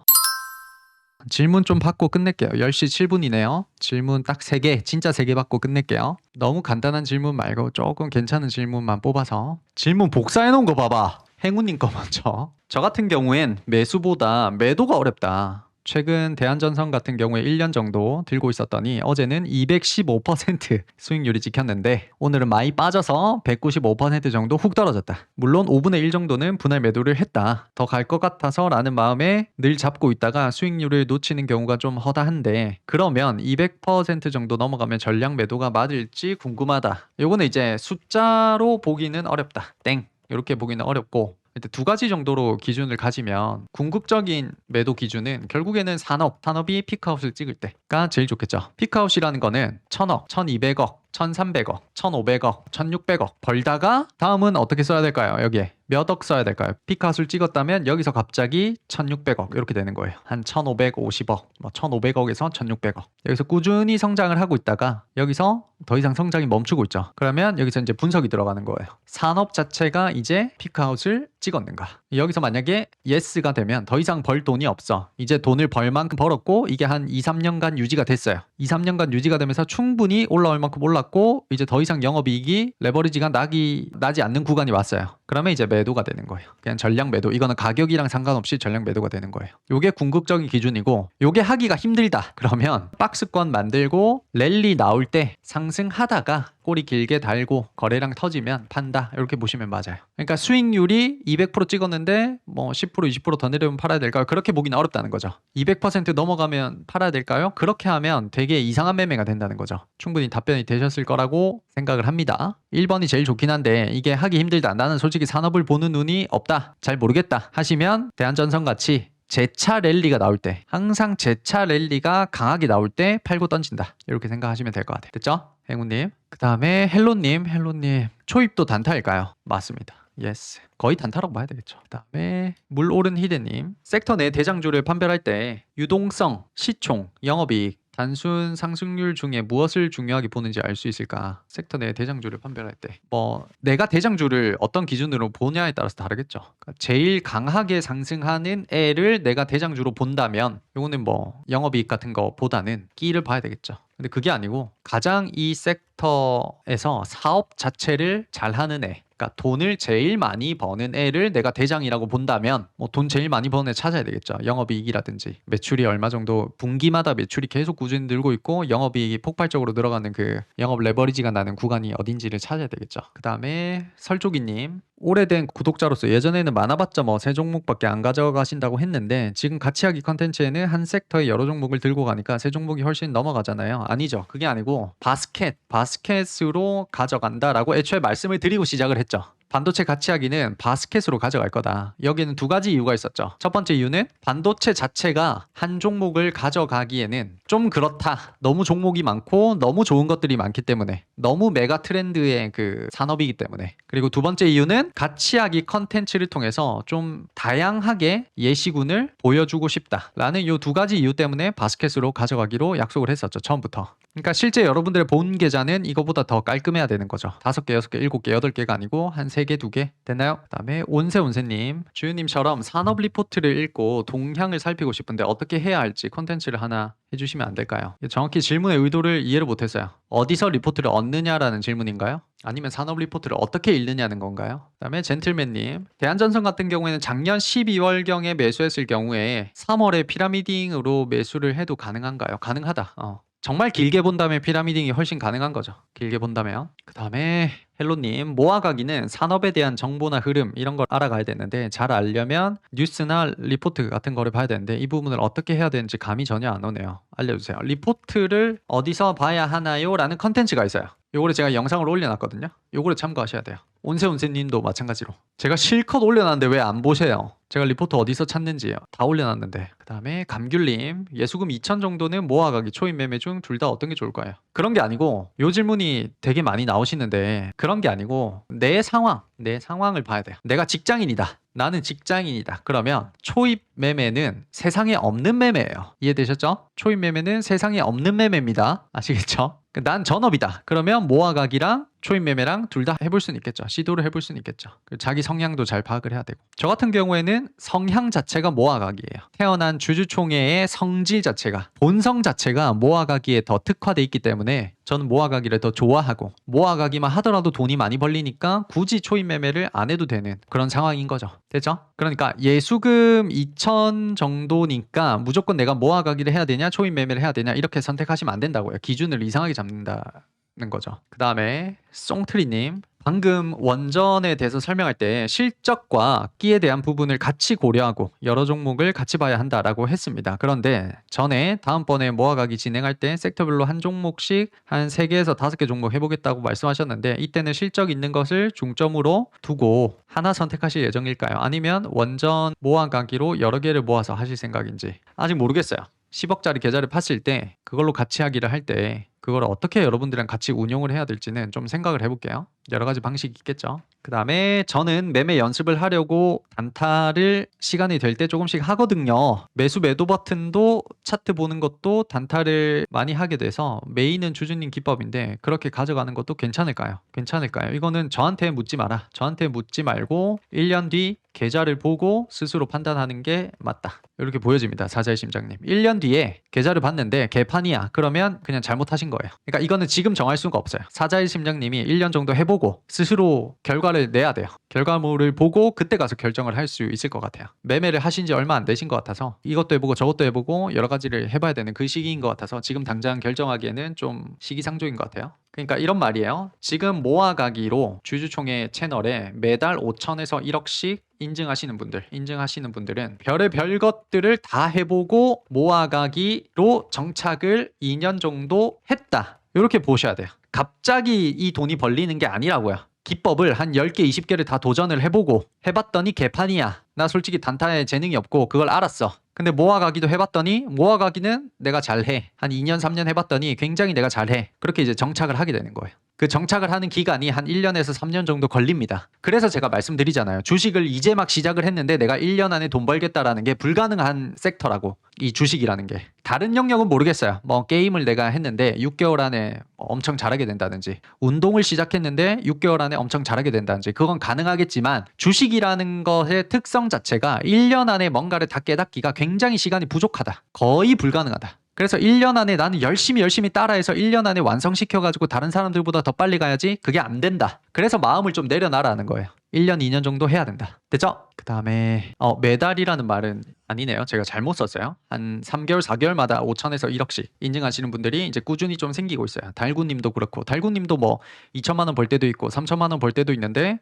질문 좀 받고 끝낼게요. 10시 7분이네요. 질문 딱 3개, 진짜 3개 받고 끝낼게요. 너무 간단한 질문 말고 조금 괜찮은 질문만 뽑아서. 질문 복사해 놓은 거 봐봐. 행운님 거 먼저. 저 같은 경우엔 매수보다 매도가 어렵다. 최근 대한전선 같은 경우에 1년 정도 들고 있었더니 어제는 215% 수익률이 찍혔는데 오늘은 많이 빠져서 195% 정도 훅 떨어졌다. 물론 5분의 1 정도는 분할 매도를 했다. 더 갈 것 같아서 라는 마음에 늘 잡고 있다가 수익률을 놓치는 경우가 좀 허다한데, 그러면 200% 정도 넘어가면 전량 매도가 맞을지 궁금하다. 요거는 이제 숫자로 보기는 어렵다. 땡. 이렇게 보기는 어렵고, 두 가지 정도로 기준을 가지면 궁극적인 매도 기준은 결국에는 산업이 피크아웃을 찍을 때가 제일 좋겠죠. 피크아웃이라는 거는 1000억, 1200억, 1300억, 1500억, 1600억 벌다가 다음은 어떻게 써야 될까요? 여기에 몇 억 써야 될까요? 피크아웃을 찍었다면 여기서 갑자기 1600억 이렇게 되는 거예요. 한 1550억, 뭐 1500억에서 1600억. 여기서 꾸준히 성장을 하고 있다가 여기서 더 이상 성장이 멈추고 있죠. 그러면 여기서 이제 분석이 들어가는 거예요. 산업 자체가 이제 피크아웃을 찍었는가. 여기서 만약에 예스가 되면 더 이상 벌 돈이 없어. 이제 돈을 벌 만큼 벌었고 이게 한 2, 3년간 유지가 됐어요. 2, 3년간 유지가 되면서 충분히 올라올 만큼 올랐고 받고 이제 더 이상 영업이익이 레버리지가 나지 않는 구간이 왔어요. 그러면 이제 매도가 되는 거예요. 그냥 전량 매도. 이거는 가격이랑 상관없이 전량 매도가 되는 거예요. 요게 궁극적인 기준이고, 요게 하기가 힘들다 그러면 박스권 만들고 랠리 나올 때 상승하다가 꼬리 길게 달고 거래량 터지면 판다, 이렇게 보시면 맞아요. 그러니까 수익률이 200% 찍었는데 뭐 10% 20% 더 내려면 팔아야 될까요? 그렇게 보기는 어렵다는 거죠. 200% 넘어가면 팔아야 될까요? 그렇게 하면 되게 이상한 매매가 된다는 거죠. 충분히 답변이 되셨을 거라고 생각을 합니다. 1번이 제일 좋긴 한데 이게 하기 힘들다, 나는 솔직히 산업을 보는 눈이 없다, 잘 모르겠다 하시면 대한전선 같이 재차 랠리가 나올 때, 항상 재차 랠리가 강하게 나올 때 팔고 던진다, 이렇게 생각하시면 될 것 같아요. 됐죠? 행운님. 그 다음에 헬로님. 초입도 단타일까요? 맞습니다. 예스. 거의 단타라고 봐야 되겠죠. 그 다음에 물 오른 희대님. 섹터 내 대장주를 판별할 때 유동성, 시총, 영업이익, 단순 상승률 중에 무엇을 중요하게 보는지 알 수 있을까? 섹터 내 대장주를 판별할 때 뭐 내가 대장주를 어떤 기준으로 보냐에 따라서 다르겠죠. 그러니까 제일 강하게 상승하는 애를 내가 대장주로 본다면 요거는 뭐 영업이익 같은 거보다는 끼를 봐야 되겠죠. 근데 그게 아니고 가장 이 섹터에서 사업 자체를 잘하는 애, 그러니까 돈을 제일 많이 버는 애를 내가 대장이라고 본다면 뭐 돈 제일 많이 버는 애 찾아야 되겠죠. 영업이익이라든지 매출이 얼마 정도, 분기마다 매출이 계속 꾸준히 늘고 있고 영업이익이 폭발적으로 늘어가는 그 영업 레버리지가 나는 구간이 어딘지를 찾아야 되겠죠. 그 다음에 설조기님. 오래된 구독자로서 예전에는 많아봤자 뭐 세 종목밖에 안 가져가신다고 했는데 지금 가치하기 컨텐츠에는 한 섹터의 여러 종목을 들고 가니까 세 종목이 훨씬 넘어가잖아요. 아니죠. 그게 아니고 바스켓으로 가져간다라고 애초에 말씀을 드리고 시작을 했죠. 반도체 가치하기는 바스켓으로 가져갈 거다. 여기는 두 가지 이유가 있었죠. 첫 번째 이유는 반도체 자체가 한 종목을 가져가기에는 좀 그렇다. 너무 종목이 많고 너무 좋은 것들이 많기 때문에, 너무 메가 트렌드의 그 산업이기 때문에. 그리고 두 번째 이유는 가치하기 컨텐츠를 통해서 좀 다양하게 예시군을 보여주고 싶다라는 이 두 가지 이유 때문에 바스켓으로 가져가기로 약속을 했었죠. 처음부터. 그러니까 실제 여러분들의 본 계좌는 이거보다 더 깔끔해야 되는 거죠. 5개, 6개, 7개, 8개가 아니고 한 3개, 2개 됐나요? 그 다음에 온세님. 주윤님처럼 산업 리포트를 읽고 동향을 살피고 싶은데 어떻게 해야 할지 콘텐츠를 하나 해주시면 안 될까요? 정확히 질문의 의도를 이해를 못했어요. 어디서 리포트를 얻느냐라는 질문인가요? 아니면 산업 리포트를 어떻게 읽느냐는 건가요? 그 다음에 젠틀맨님. 대한전선 같은 경우에는 작년 12월경에 매수했을 경우에 3월에 피라미딩으로 매수를 해도 가능한가요? 가능하다. 정말 길게 본다면 피라미딩이 훨씬 가능한 거죠. 길게 본다면. 그 다음에 헬로님. 모아가기는 산업에 대한 정보나 흐름 이런 걸 알아가야 되는데 잘 알려면 뉴스나 리포트 같은 거를 봐야 되는데 이 부분을 어떻게 해야 되는지 감이 전혀 안 오네요. 알려주세요. 리포트를 어디서 봐야 하나요? 라는 컨텐츠가 있어요. 요거를 제가 영상을 올려놨거든요. 요거를 참고하셔야 돼요. 온세님도 마찬가지로. 제가 실컷 올려놨는데 왜 안 보세요? 제가 리포트 어디서 찾는지요. 다 올려놨는데. 그 다음에 감귤님. 예수금 2천 정도는 모아가기, 초입 매매 중 둘 다 어떤 게 좋을까요? 그런 게 아니고, 요 질문이 되게 많이 나오시는데 그런 게 아니고 내 상황을 봐야 돼요. 내가 직장인이다. 나는 직장인이다. 그러면 초입 매매는 세상에 없는 매매예요. 이해되셨죠? 초입 매매는 세상에 없는 매매입니다. 아시겠죠? 난 전업이다. 그러면 모아가기랑 초입 매매랑 둘 다 해볼 수는 있겠죠. 시도를 해볼 수는 있겠죠. 자기 성향도 잘 파악을 해야 되고. 저 같은 경우에는 성향 자체가 모아가기예요. 태어난 주주총회의 성질 자체가, 본성 자체가 모아가기에 더 특화돼 있기 때문에 저는 모아가기를 더 좋아하고, 모아가기만 하더라도 돈이 많이 벌리니까 굳이 초입 매매를 안 해도 되는 그런 상황인 거죠. 됐죠? 그러니까 예수금 2천 정도니까 무조건 내가 모아가기를 해야 되냐 초입 매매를 해야 되냐 이렇게 선택하시면 안 된다고요. 기준을 이상하게 잡는다는 거죠. 그 다음에 쏭트리님. 방금 원전에 대해서 설명할 때 실적과 끼에 대한 부분을 같이 고려하고 여러 종목을 같이 봐야 한다라고 했습니다. 그런데 전에 다음번에 모아가기 진행할 때 섹터별로 한 종목씩 한 3개에서 5개 종목 해보겠다고 말씀하셨는데 이때는 실적 있는 것을 중점으로 두고 하나 선택하실 예정일까요? 아니면 원전 모아가기로 여러 개를 모아서 하실 생각인지 아직 모르겠어요. 10억짜리 계좌를 팠을 때 그걸로 같이 하기를 할 때 그걸 어떻게 여러분들이랑 같이 운용을 해야 될지는 좀 생각을 해볼게요. 여러 가지 방식이 있겠죠. 그 다음에 저는 매매 연습을 하려고 단타를 시간이 될 때 조금씩 하거든요. 매수 매도 버튼도 차트 보는 것도 단타를 많이 하게 돼서 메인은 주주님 기법인데 그렇게 가져가는 것도 괜찮을까요? 괜찮을까요? 이거는 저한테 묻지 마라. 저한테 묻지 말고 1년 뒤 계좌를 보고 스스로 판단하는 게 맞다. 이렇게 보여집니다. 사자의 심장님. 1년 뒤에 계좌를 봤는데 개판이야. 그러면 그냥 잘못하신 거예요. 그러니까 이거는 지금 정할 수가 없어요. 사자의 심장님이 1년 정도 해보고 스스로 결과를 내야 돼요. 결과물을 보고 그때 가서 결정을 할 수 있을 것 같아요. 매매를 하신 지 얼마 안 되신 것 같아서 이것도 해보고 저것도 해보고 여러 가지를 해봐야 되는 그 시기인 것 같아서 지금 당장 결정하기에는 좀 시기상조인 것 같아요. 그러니까 이런 말이에요. 지금 모아가기로 주주총회 채널에 매달 5천에서 1억씩 인증하시는 분들은 별의별 것들을 다 해보고 모아가기로 정착을 2년 정도 했다. 이렇게 보셔야 돼요. 갑자기 이 돈이 벌리는 게 아니라고요. 기법을 한 10개, 20개를 다 도전을 해보고 해봤더니 개판이야. 나 솔직히 단타에 재능이 없고 그걸 알았어. 근데 모아가기도 해봤더니 모아가기는 내가 잘해. 한 2년, 3년 해봤더니 굉장히 내가 잘해. 그렇게 이제 정착을 하게 되는 거예요. 그 정착을 하는 기간이 한 1년에서 3년 정도 걸립니다. 그래서 제가 말씀드리잖아요. 주식을 이제 막 시작을 했는데 내가 1년 안에 돈 벌겠다라는 게 불가능한 섹터라고. 이 주식이라는 게. 다른 영역은 모르겠어요. 뭐 게임을 내가 했는데 6개월 안에 엄청 잘하게 된다든지 운동을 시작했는데 6개월 안에 엄청 잘하게 된다든지 그건 가능하겠지만 주식이라는 것의 특성 자체가 1년 안에 뭔가를 다 깨닫기가 굉장히 시간이 부족하다. 거의 불가능하다. 그래서 1년 안에 나는 열심히 따라해서 1년 안에 완성시켜가지고 다른 사람들보다 더 빨리 가야지 그게 안 된다. 그래서 마음을 좀 내려놔라는 거예요. 1년, 2년 정도 해야 된다. 됐죠? 그 다음에 매달이라는 말은 아니네요. 제가 잘못 썼어요. 한 3개월, 4개월마다 5천에서 1억씩 인증하시는 분들이 이제 꾸준히 좀 생기고 있어요. 달구님도 그렇고 달구님도 뭐 2천만 원 벌 때도 있고 3천만 원 벌 때도 있는데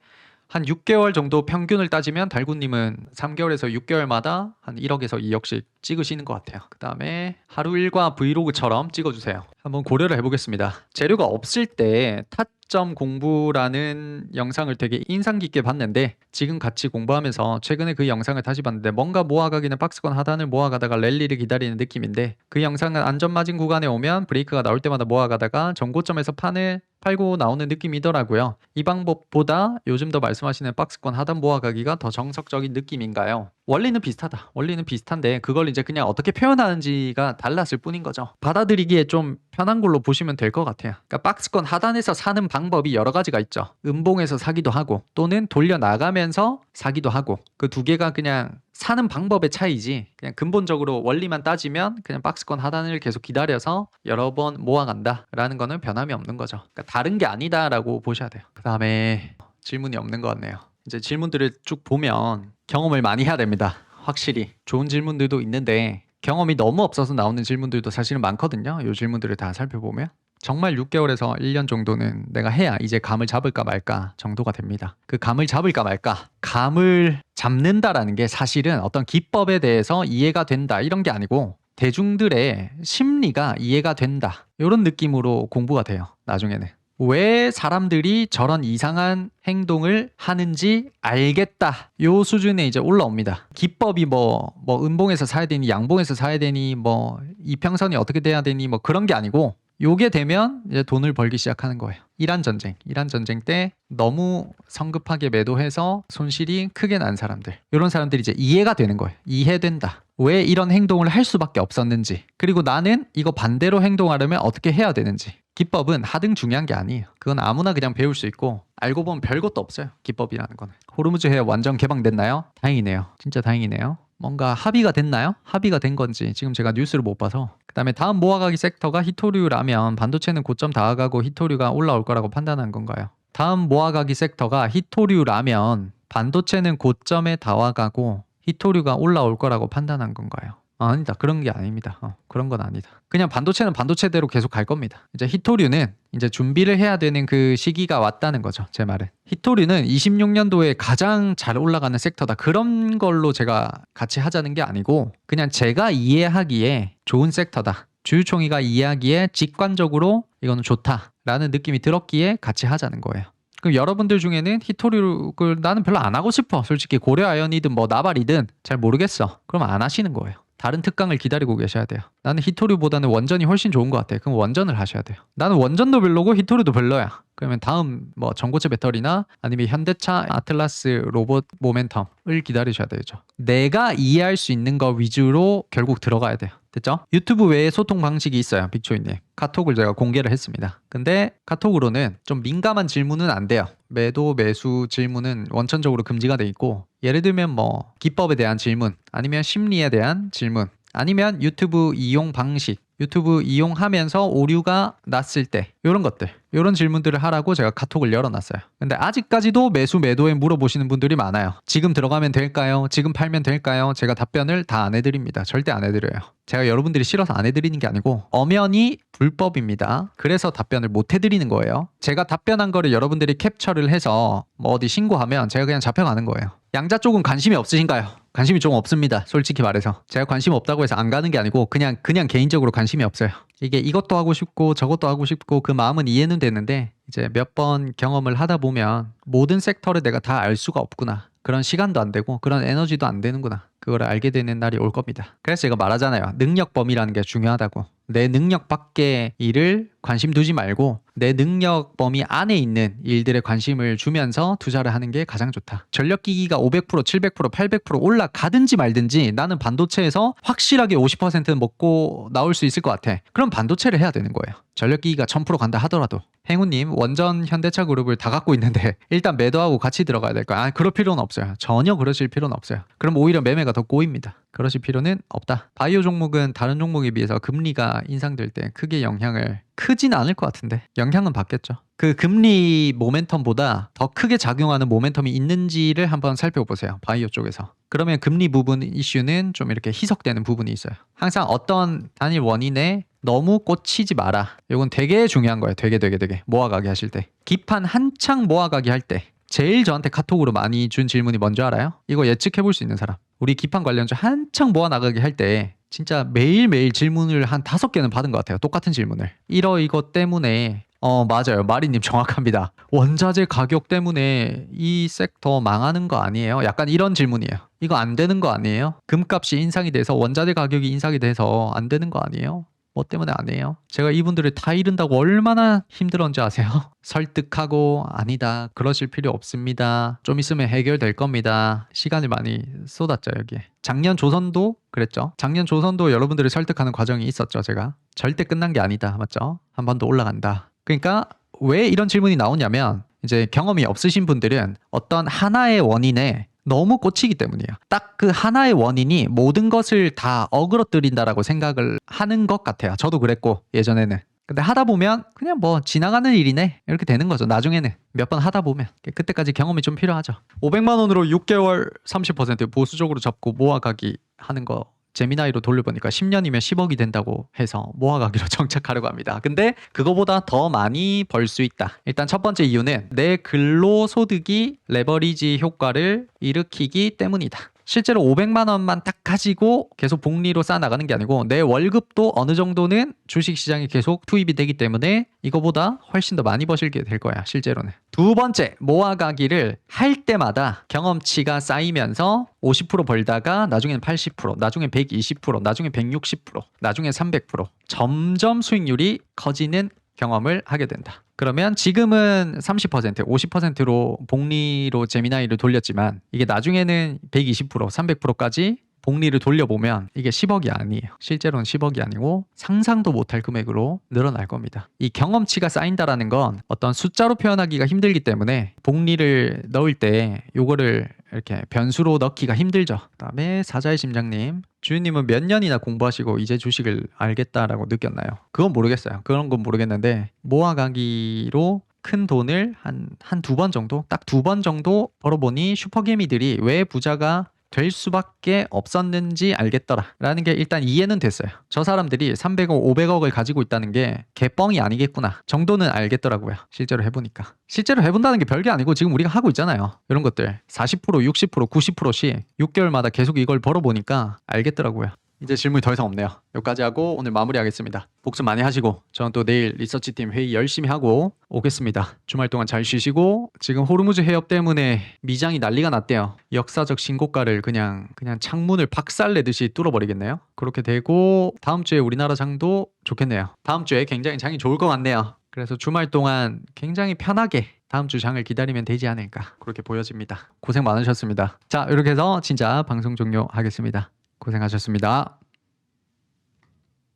한 6개월 정도 평균을 따지면 달구님은 3개월에서 6개월마다 한 1억에서 2억씩 찍으시는 것 같아요. 그 다음에 하루 일과 브이로그처럼 찍어주세요. 한번 고려를 해보겠습니다. 재료가 없을 때 타점 공부라는 영상을 되게 인상 깊게 봤는데 지금 같이 공부하면서 최근에 그 영상을 다시 봤는데 뭔가 모아가기는 박스권 하단을 모아가다가 랠리를 기다리는 느낌인데 그 영상은 안전마진 구간에 오면 브레이크가 나올 때마다 모아가다가 정고점에서 판을 팔고 나오는 느낌이더라고요. 이 방법보다 요즘 더 말씀하시는 박스권 하단 모아가기가 더 정석적인 느낌인가요? 원리는 비슷하다. 원리는 비슷한데 그걸 이제 그냥 어떻게 표현하는지가 달랐을 뿐인 거죠. 받아들이기에 좀 편한 걸로 보시면 될 것 같아요. 그러니까 박스권 하단에서 사는 방법이 여러 가지가 있죠. 음봉에서 사기도 하고 또는 돌려나가면서 사기도 하고 그 두 개가 그냥 사는 방법의 차이지 그냥 근본적으로 원리만 따지면 그냥 박스권 하단을 계속 기다려서 여러 번 모아간다 라는 거는 변함이 없는 거죠. 그러니까 다른 게 아니다 라고 보셔야 돼요. 그 다음에 질문이 없는 것 같네요. 이제 질문들을 쭉 보면 경험을 많이 해야 됩니다. 확실히 좋은 질문들도 있는데 경험이 너무 없어서 나오는 질문들도 사실은 많거든요. 이 질문들을 다 살펴보면 정말 6개월에서 1년 정도는 내가 해야 이제 감을 잡을까 말까 정도가 됩니다. 그 감을 잡을까 말까 감을 잡는다라는 게 사실은 어떤 기법에 대해서 이해가 된다 이런 게 아니고 대중들의 심리가 이해가 된다 이런 느낌으로 공부가 돼요. 나중에는 왜 사람들이 저런 이상한 행동을 하는지 알겠다 요 수준에 이제 올라옵니다. 기법이 뭐 음봉에서 사야 되니 양봉에서 사야 되니 뭐 이평선이 어떻게 돼야 되니 뭐 그런 게 아니고 요게 되면 이제 돈을 벌기 시작하는 거예요. 이란 전쟁 때 너무 성급하게 매도해서 손실이 크게 난 사람들 이런 사람들이 이제 이해가 되는 거예요. 이해된다. 왜 이런 행동을 할 수밖에 없었는지 그리고 나는 이거 반대로 행동하려면 어떻게 해야 되는지 기법은 하등 중요한 게 아니에요. 그건 아무나 그냥 배울 수 있고 알고 보면 별것도 없어요. 기법이라는 거는. 호르무즈 해협 완전 개방됐나요? 다행이네요. 진짜 다행이네요. 뭔가 합의가 됐나요? 합의가 된 건지 지금 제가 뉴스를 못 봐서. 그 다음에 다음 모아가기 섹터가 히토류라면 반도체는 고점 다가가고 히토류가 올라올 거라고 판단한 건가요? 다음 모아가기 섹터가 히토류라면 반도체는 고점에 다가가고 히토류가 올라올 거라고 판단한 건가요? 아니다. 그런 게 아닙니다. 그런 건 아니다. 그냥 반도체는 반도체대로 계속 갈 겁니다. 이제 히토류는 이제 준비를 해야 되는 그 시기가 왔다는 거죠. 제 말은. 히토류는 26년도에 가장 잘 올라가는 섹터다. 그런 걸로 제가 같이 하자는 게 아니고 그냥 제가 이해하기에 좋은 섹터다. 주주총회가 이해하기에 직관적으로 이거는 좋다라는 느낌이 들었기에 같이 하자는 거예요. 그럼 여러분들 중에는 히토류를 나는 별로 안 하고 싶어. 솔직히 고려 아연이든 뭐 나발이든 잘 모르겠어. 그럼 안 하시는 거예요. 다른 특강을 기다리고 계셔야 돼요. 나는 히토류보다는 원전이 훨씬 좋은 것 같아. 그럼 원전을 하셔야 돼요. 나는 원전도 별로고 히토류도 별로야. 그러면 다음 뭐 전고체 배터리나 아니면 현대차 아틀라스 로봇 모멘텀을 기다리셔야 되죠. 내가 이해할 수 있는 거 위주로 결국 들어가야 돼요. 됐죠? 유튜브 외에 소통 방식이 있어요. 빅초이님. 카톡을 제가 공개를 했습니다. 근데 카톡으로는 좀 민감한 질문은 안 돼요. 매도 매수 질문은 원천적으로 금지가 돼 있고, 예를 들면 뭐 기법에 대한 질문, 아니면 심리에 대한 질문, 아니면 유튜브 이용 방식, 유튜브 이용하면서 오류가 났을 때 이런 것들, 이런 질문들을 하라고 제가 카톡을 열어놨어요. 근데 아직까지도 매도에 물어보시는 분들이 많아요. 지금 들어가면 될까요? 지금 팔면 될까요? 제가 답변을 다 안 해드립니다. 절대 안 해드려요. 제가 여러분들이 싫어서 안 해드리는 게 아니고 엄연히 불법입니다. 그래서 답변을 못 해드리는 거예요. 제가 답변한 거를 여러분들이 캡처를 해서 뭐 어디 신고하면 제가 그냥 잡혀가는 거예요. 양자 쪽은 관심이 없으신가요? 관심이 좀 없습니다. 솔직히 말해서. 제가 관심 없다고 해서 안 가는 게 아니고 그냥 개인적으로 관심이 없어요. 이게 이것도 하고 싶고 저것도 하고 싶고 그 마음은 이해는 되는데, 이제 몇 번 경험을 하다 보면 모든 섹터를 내가 다 알 수가 없구나. 그런 시간도 안 되고 그런 에너지도 안 되는구나. 그걸 알게 되는 날이 올 겁니다. 그래서 제가 말하잖아요. 능력 범위라는 게 중요하다고. 내 능력 밖의 일을 관심 두지 말고 내 능력 범위 안에 있는 일들에 관심을 주면서 투자를 하는 게 가장 좋다. 전력기기가 500%, 700%, 800% 올라가든지 말든지 나는 반도체에서 확실하게 50%는 먹고 나올 수 있을 것 같아. 그럼 반도체를 해야 되는 거예요. 전력기기가 1000% 간다 하더라도. 행우님, 원전 현대차 그룹을 다 갖고 있는데 일단 매도하고 같이 들어가야 될 거야. 그럴 필요는 없어요. 전혀 그러실 필요는 없어요. 그럼 오히려 매매가 더 꼬입니다. 그러실 필요는 없다. 바이오 종목은 다른 종목에 비해서 금리가 인상될 때 크게 영향을, 크진 않을 것 같은데 영향은 받겠죠. 그 금리 모멘텀보다 더 크게 작용하는 모멘텀이 있는지를 한번 살펴보세요. 바이오 쪽에서. 그러면 금리 부분 이슈는 좀 이렇게 희석되는 부분이 있어요. 항상 어떤 단일 원인에 너무 꽂히지 마라. 이건 되게 중요한 거예요. 되게 모아가기 하실 때. 기판 한창 모아가기 할 때 제일 저한테 카톡으로 많이 준 질문이 뭔지 알아요? 이거 예측해 볼 수 있는 사람. 우리 기판 관련주 한창 모아나가기 할 때 진짜 매일매일 질문을 한 5개는 받은 것 같아요. 똑같은 질문을. 이것 때문에 맞아요. 마리님 정확합니다. 원자재 가격 때문에 이 섹터 망하는 거 아니에요? 약간 이런 질문이에요. 이거 안 되는 거 아니에요? 금값이 인상이 돼서 원자재 가격이 인상이 돼서 안 되는 거 아니에요? 뭐 때문에 안 해요? 제가 이분들을 다 잃은다고 얼마나 힘들었는지 아세요? 설득하고 아니다. 그러실 필요 없습니다. 좀 있으면 해결될 겁니다. 시간을 많이 쏟았죠, 여기에. 작년 조선도 그랬죠. 작년 조선도 여러분들을 설득하는 과정이 있었죠, 제가. 절대 끝난 게 아니다. 맞죠? 한 번 더 올라간다. 그러니까 왜 이런 질문이 나오냐면 이제 경험이 없으신 분들은 어떤 하나의 원인에 너무 꽂히기 때문이에요. 딱 그 하나의 원인이 모든 것을 다 어그러뜨린다라고 생각을 하는 것 같아요. 저도 그랬고 예전에는. 근데 하다 보면 그냥 뭐 지나가는 일이네 이렇게 되는 거죠. 나중에는 몇 번 하다 보면. 그때까지 경험이 좀 필요하죠. 500만 원으로 6개월 30% 보수적으로 잡고 모아가기 하는 거 제미나이로 돌려보니까 10년이면 10억이 된다고 해서 모아가기로 정착하려고 합니다. 근데 그거보다 더 많이 벌 수 있다. 일단 첫 번째 이유는 내 근로소득이 레버리지 효과를 일으키기 때문이다. 실제로 500만 원만 딱 가지고 계속 복리로 쌓아나가는 게 아니고 내 월급도 어느 정도는 주식시장에 계속 투입이 되기 때문에 이거보다 훨씬 더 많이 버시게 될 거야, 실제로는. 두 번째, 모아가기를 할 때마다 경험치가 쌓이면서 50% 벌다가 나중엔 80%, 나중엔 120%, 나중엔 160%, 나중엔 300% 점점 수익률이 커지는 경험을 하게 된다. 그러면 지금은 30%, 50%로 복리로 제미나이를 돌렸지만 이게 나중에는 120%, 300%까지 복리를 돌려보면 이게 10억이 아니에요. 실제로는 10억이 아니고 상상도 못할 금액으로 늘어날 겁니다. 이 경험치가 쌓인다라는 건 어떤 숫자로 표현하기가 힘들기 때문에 복리를 넣을 때 요거를 이렇게 변수로 넣기가 힘들죠. 그다음에 사자의 심장님, 주인님은 몇 년이나 공부하시고 이제 주식을 알겠다라고 느꼈나요? 그건 모르겠어요. 그런 건 모르겠는데 모아가기로 큰 돈을 한 두 번 정도, 딱 2번 정도 벌어보니 슈퍼개미들이 왜 부자가 될 수밖에 없었는지 알겠더라라는 게 일단 이해는 됐어요. 저 사람들이 300억, 500억을 가지고 있다는 게 개뻥이 아니겠구나 정도는 알겠더라고요. 실제로 해보니까. 실제로 해본다는 게 별게 아니고 지금 우리가 하고 있잖아요. 이런 것들 40%, 60%, 90%씩 6개월마다 계속 이걸 벌어보니까 알겠더라고요. 이제 질문이 더 이상 없네요. 여기까지 하고 오늘 마무리하겠습니다. 복습 많이 하시고 저는 또 내일 리서치팀 회의 열심히 하고 오겠습니다. 주말 동안 잘 쉬시고 지금 호르무즈 해협 때문에 미장이 난리가 났대요. 역사적 신고가를 그냥 창문을 박살내듯이 뚫어버리겠네요. 그렇게 되고 다음 주에 우리나라 장도 좋겠네요. 다음 주에 굉장히 장이 좋을 것 같네요. 그래서 주말 동안 굉장히 편하게 다음 주 장을 기다리면 되지 않을까 그렇게 보여집니다. 고생 많으셨습니다. 자, 이렇게 해서 진짜 방송 종료하겠습니다. 고생하셨습니다.